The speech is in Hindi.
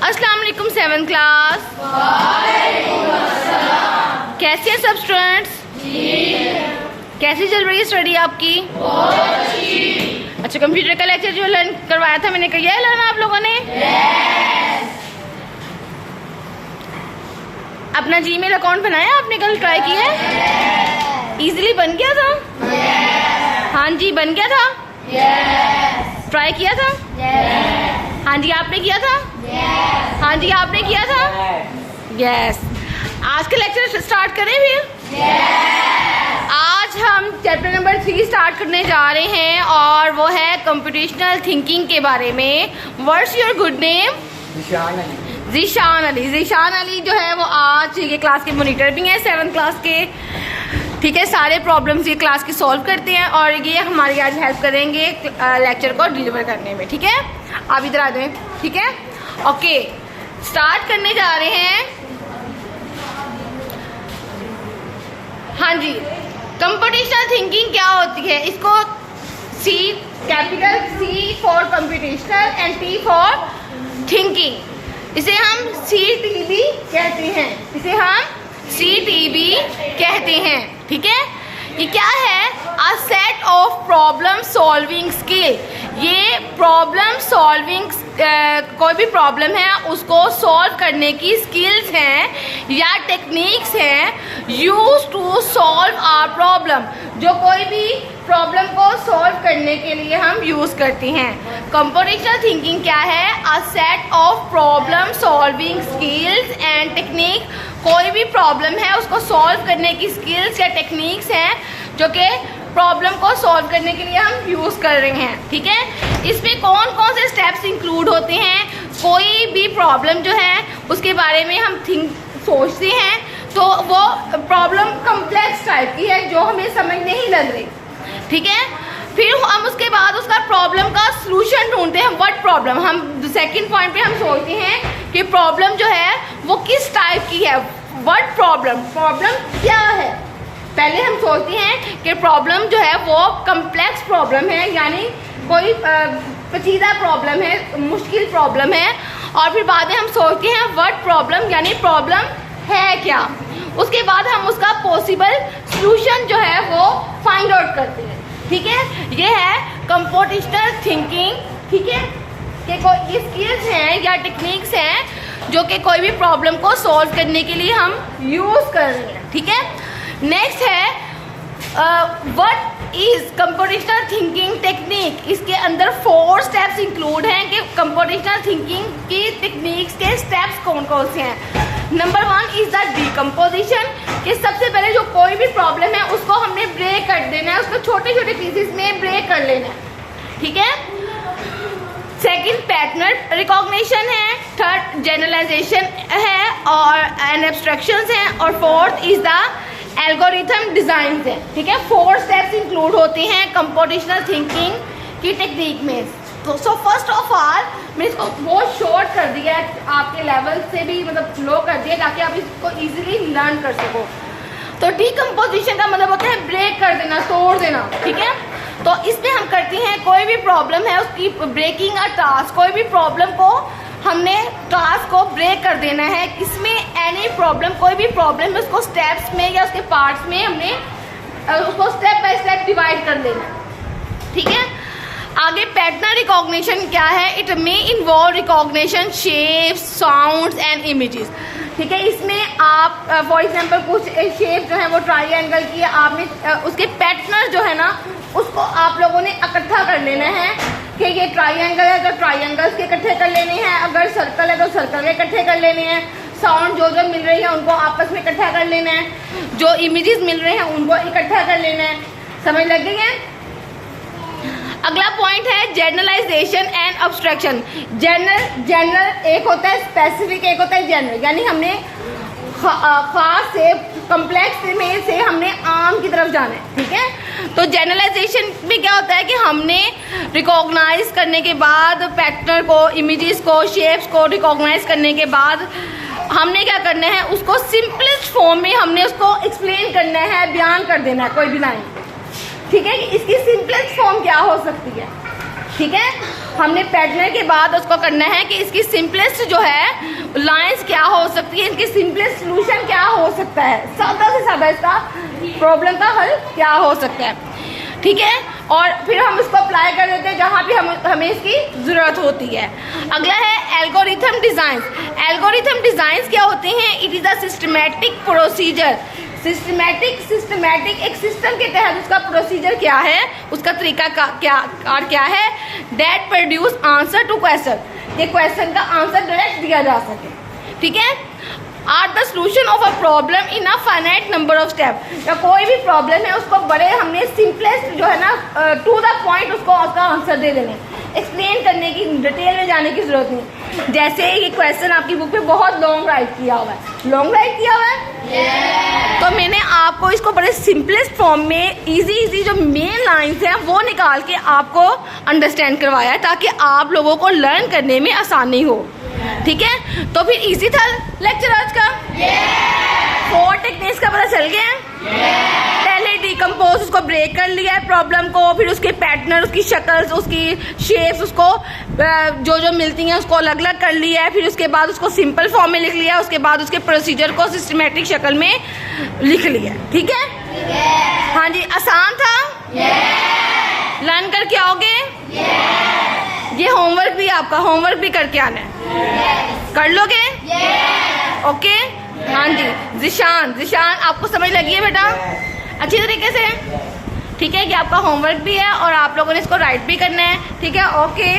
अस्सलाम वालेकुम 7th क्लास। कैसे हैं सब स्टूडेंट्स? कैसी चल रही है स्टडी आपकी? अच्छा, कंप्यूटर का लेक्चर जो लर्न करवाया था मैंने, किया है लर्न आप लोगों ने? अपना जीमेल अकाउंट बनाया आपने? कल ट्राई किया है? इजीली बन गया था? हाँ जी, बन गया था? ट्राई किया था? हाँ जी, आपने किया था? हाँ जी, आपने किया था? यस। आज का लेक्चर स्टार्ट करें फिर? आज हम चैप्टर नंबर 3 स्टार्ट करने जा रहे हैं और वो है कंप्यूटेशनल थिंकिंग के बारे में। What's your good name? Zeeshan Ali. Zeeshan Ali जो है वो आज ये क्लास के मॉनिटर भी हैं 7th क्लास के। ठीक है, सारे प्रॉब्लम्स ये क्लास की सॉल्व करते हैं और ये हमारी आज हेल्प करेंगे लेक्चर को डिलीवर करने में। ठीक है, आप इधर आ जाएं। ठीक है, ओके, स्टार्ट करने जा रहे हैं। हाँ जी, कंप्यूटेशनल थिंकिंग क्या होती है? इसको C, capital C for computational and T for thinking. इसे हम CTB कहते हैं। इसे हम CTB कहते हैं। ठीक है, ये क्या है? A set of problem solving skill. ये प्रॉब्लम सॉल्विंग, कोई भी प्रॉब्लम है उसको सॉल्व करने की स्किल्स हैं या टेक्निक्स हैं use to solve our problem, जो कोई भी प्रॉब्लम को सॉल्व करने के लिए हम यूज़ करते हैं। कंप्यूटेशनल थिंकिंग क्या है? A set of problem solving skills and technique. कोई भी प्रॉब्लम है उसको सॉल्व करने की स्किल्स या टेक्निक्स हैं जो कि प्रॉब्लम को सॉल्व करने के लिए हम यूज़ कर रहे हैं। ठीक है, इसमें कौन कौन से स्टेप्स इंक्लूड होते हैं? कोई भी प्रॉब्लम जो है उसके बारे में हम सोचते हैं तो वो प्रॉब्लम कम्प्लेक्स टाइप की है जो हमें समझ नहीं लग रही। ठीक है, फिर हम उसके बाद उसका प्रॉब्लम का सलूशन ढूंढते हैं। व्हाट प्रॉब्लम, हम सेकंड पॉइंट पे हम सोचते हैं कि प्रॉब्लम जो है वो किस टाइप की है। व्हाट प्रॉब्लम, प्रॉब्लम क्या है? पहले हम सोचते हैं कि प्रॉब्लम जो है वो कम्प्लेक्स प्रॉब्लम है, यानी कोई पेचीदा प्रॉब्लम है, मुश्किल प्रॉब्लम है। और फिर बाद में हम सोचते हैं व्हाट प्रॉब्लम, यानी प्रॉब्लम है क्या। उसके बाद हम उसका पॉसिबल सलूशन जो है वो फाइंड आउट करते हैं। ठीक है, ये है कंप्यूटेशनल थिंकिंग। ठीक है, कि कोई ये स्किल्स हैं या टेक्निक्स हैं जो कि कोई भी प्रॉब्लम को सॉल्व करने के लिए हम यूज़ कर रहे हैं। ठीक है, नेक्स्ट है what is computational thinking technique. इसके अंदर 4 स्टेप्स इंक्लूड हैं कि कंप्यूटेशनल थिंकिंग की टेक्निक्स के स्टेप्स कौन कौन से हैं। नंबर 1 इज द डिकम्पोजिशन, कि सबसे पहले जो कोई भी प्रॉब्लम है उसको हमने ब्रेक कर देना है, उसको छोटे छोटे पीसेस में ब्रेक कर लेना है। ठीक है, सेकंड पैटर्न रिकॉग्निशन है, थर्ड जनरलाइजेशन है और एंड एब्स्ट्रैक्शंस हैं, और fourth is the algorithm design है। ठीक है, 4 स्टेप्स इंक्लूड होते हैं कंप्यूटेशनल थिंकिंग की टेक्निक में। तो सो फर्स्ट ऑफ ऑल मैंने इसको बहुत शॉर्ट कर दिया है, आपके लेवल से भी मतलब लो कर दिया ताकि आप इसको इजीली लर्न कर सको। तो डिकम्पोजिशन का मतलब होता है ब्रेक कर देना, तोड़ देना। ठीक है, तो इसमें हम करते हैं कोई भी प्रॉब्लम है उसकी ब्रेकिंग अ टास्क। कोई भी प्रॉब्लम को हमने टास्क को ब्रेक कर देना है। इसमें एनी प्रॉब्लम, कोई भी प्रॉब्लम है उसको स्टेप्स में या उसके पार्ट्स में हमने उसको स्टेप बाय स्टेप डिवाइड कर देना है। ठीक है, आगे पैटर्न रिकॉग्निशन क्या है? It may involve recognition shapes, sounds and images. ठीक है, इसमें आप फॉर एग्जांपल कुछ शेप जो है वो ट्रायंगल की है, आपने उसके पैटर्न जो है ना उसको आप लोगों ने इकट्ठा कर लेना है कि ये ट्रायंगल है तो ट्रायंगल्स के इकट्ठे कर लेने हैं, अगर सर्कल है तो सर्कल के इकट्ठे कर लेने हैं, साउंड जो जो मिल रही है उनको आपस में इकट्ठा कर लेना है, जो इमेजेस मिल रहे हैं उनको इकट्ठा कर लेना है। समझ लग गई है? अगला पॉइंट है जनरलाइजेशन एंड अब्स्ट्रैक्शन। जनरल एक होता है, स्पेसिफिक एक होता है जनरल, यानी हमने खास से कम्प्लेक्स में से हमने आम की तरफ जाना है। ठीक है, तो जनरलाइजेशन में क्या होता है कि हमने रिकॉग्नाइज करने के बाद पैटर्न को, इमेजेस को, शेप्स को रिकॉग्नाइज करने के बाद हमने क्या करना है, उसको सिंपलेस्ट फॉर्म में हमने उसको एक्सप्लेन करना है, बयान कर देना है कोई भी लाइन। ठीक है, इसकी सिंपलेस्ट फॉर्म क्या हो सकती है? ठीक है, हमने पैटर्न के बाद उसको करना है कि इसकी सिंपलेस्ट जो है लाइंस क्या हो सकती है, इसकी सिंपलेस्ट सोल्यूशन क्या हो सकता है, सादा से सादा इसका प्रॉब्लम का हल क्या हो सकता है, ठीक है। और फिर हम इसको अप्लाई कर देते हैं जहाँ भी हमें इसकी ज़रूरत होती है। अगला है एल्गोरिथम डिज़ाइन। एल्गोरिथम डिज़ाइंस क्या होते हैं? It is a systematic procedure. Systematic एक सिस्टम के तहत उसका प्रोसीजर क्या है, उसका तरीका क्या है, that produce answer to question, ये क्वेश्चन का आंसर डायरेक्ट दिया जा सके, ठीक है। Are the solution of a problem in a finite number of step, या कोई भी प्रॉब्लम है उसको बड़े हमने सिंपलेस्ट जो है ना टू द पॉइंट उसको उसका आंसर दे देने, एक्सप्लेन करने की, डिटेल में जाने की जरूरत नहीं। जैसे ये क्वेश्चन आपकी बुक में बहुत लॉन्ग राइट किया हुआ है, लॉन्ग राइट किया हुआ है, तो मैंने आपको इसको बड़े सिंपलेस्ट फॉर्म में इजी जो मेन लाइंस हैं वो निकाल के आपको अंडरस्टैंड करवाया है ताकि आप लोगों को लर्न करने में आसानी हो, ठीक है। तो फिर इजी था लेक्चर आज का। 4 टेक्निक्स का पता चल गया है। पहले डिकम्पोज उसको ब्रेक कर लिया है प्रॉब्लम को, फिर उसके पैटर्न, उसकी शक्ल्स, उसकी शेप्स, उसको जो मिलती हैं उसको अलग अलग कर लिया है, फिर उसके बाद उसको सिंपल फॉर्म में लिख लिया, उसके बाद उसके प्रोसीजर को सिस्टमेटिक शक्ल में लिख लिया, ठीक है। हाँ जी, आसान था, लर्न करके आओगे। ये होमवर्क भी आपका, होमवर्क भी करके आना है, कर लोगे? ओके। हाँ जी, जिशान आपको समझ लगी है बेटा अच्छी तरीके से? ठीक है, कि आपका होमवर्क भी है और आप लोगों ने इसको राइट भी करना है, ठीक है। ओके।